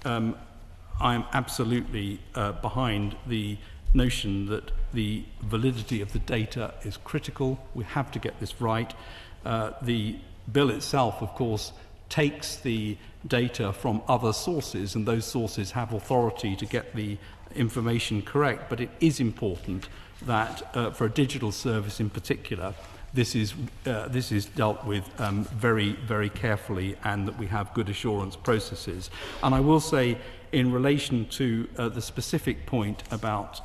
I am absolutely behind the notion that the validity of the data is critical. We have to get this right. The bill itself, of course, takes the data from other sources, and those sources have authority to get the information correct, but it is important that for a digital service in particular, this is dealt with very, very carefully, and that we have good assurance processes. And I will say, in relation to the specific point about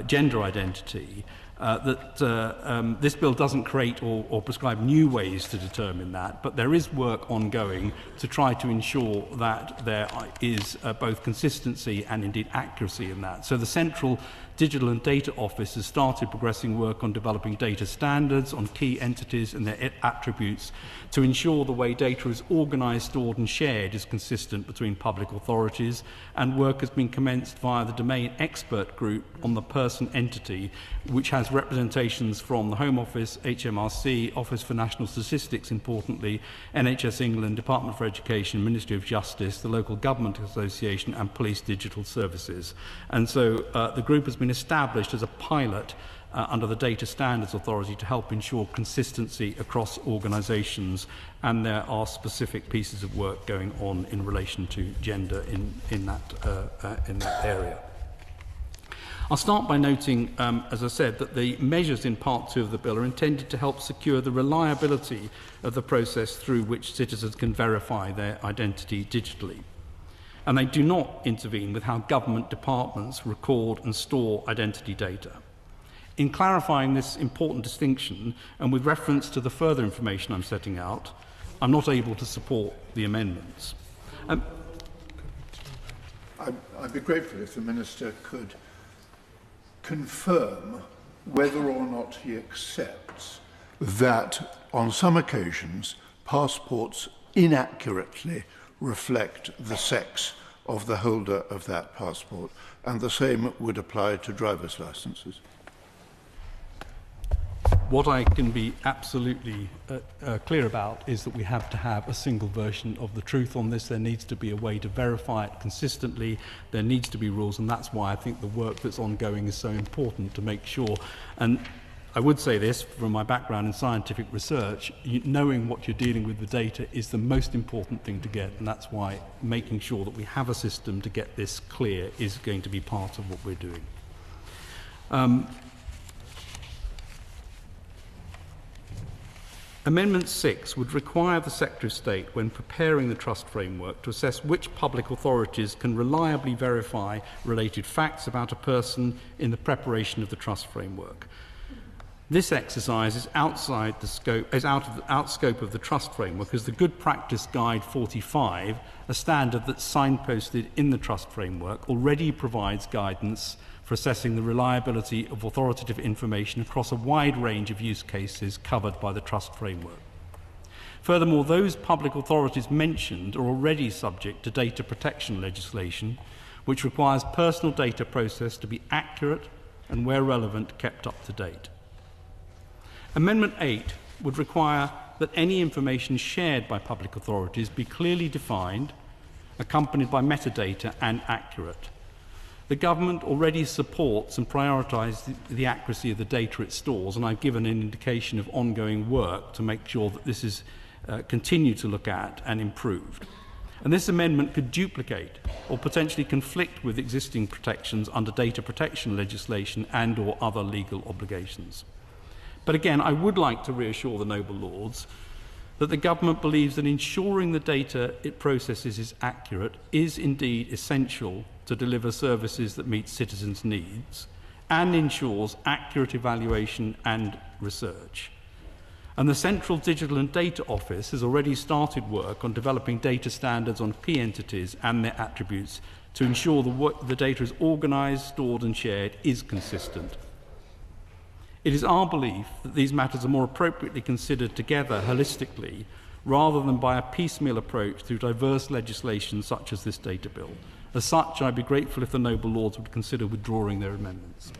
gender identity, that this bill doesn't create or prescribe new ways to determine that, but there is work ongoing to try to ensure that there is both consistency and indeed accuracy in that. So the Central Digital and Data Office has started progressing work on developing data standards on key entities and their attributes to ensure the way data is organised, stored and shared is consistent between public authorities, and work has been commenced via the Domain Expert Group on the person entity, which has representations from the Home Office, HMRC, Office for National Statistics, importantly, NHS England, Department for Education, Ministry of Justice, the Local Government Association and Police Digital Services. And so the group has been established as a pilot under the Data Standards Authority to help ensure consistency across organisations, and there are specific pieces of work going on in relation to gender in that area. I'll start by noting, as I said, that the measures in Part 2 of the bill are intended to help secure the reliability of the process through which citizens can verify their identity digitally. And they do not intervene with how government departments record and store identity data. In clarifying this important distinction, and with reference to the further information I'm setting out, I'm not able to support the amendments. I'd be grateful if the Minister could confirm whether or not he accepts that on some occasions passports inaccurately reflect the sex of the holder of that passport, and the same would apply to driver's licenses. What I can be absolutely clear about is that we have to have a single version of the truth on this. There needs to be a way to verify it consistently. There needs to be rules, and that's why I think the work that's ongoing is so important to make sure. And I would say this, from my background in scientific research, knowing what you're dealing with the data is the most important thing to get, and that's why making sure that we have a system to get this clear is going to be part of what we're doing. Amendment 6 would require the Secretary of State, when preparing the trust framework, to assess which public authorities can reliably verify related facts about a person in the preparation of the trust framework. This exercise is outside the scope, scope of the trust framework, as the Good Practice Guide 45, a standard that's signposted in the trust framework, already provides guidance for assessing the reliability of authoritative information across a wide range of use cases covered by the trust framework. Furthermore, those public authorities mentioned are already subject to data protection legislation, which requires personal data processed to be accurate and, where relevant, kept up to date. Amendment 8 would require that any information shared by public authorities be clearly defined, accompanied by metadata, and accurate. The government already supports and prioritises the accuracy of the data it stores, and I've given an indication of ongoing work to make sure that this is continued to look at and improved. And this amendment could duplicate or potentially conflict with existing protections under data protection legislation and or other legal obligations. But again, I would like to reassure the noble lords that the government believes that ensuring the data it processes is accurate is indeed essential to deliver services that meet citizens' needs and ensures accurate evaluation and research. And the Central Digital and Data Office has already started work on developing data standards on key entities and their attributes to ensure the data is organised, stored and shared is consistent. It is our belief that these matters are more appropriately considered together holistically rather than by a piecemeal approach through diverse legislation such as this data bill. As such, I'd be grateful if the noble lords would consider withdrawing their amendments.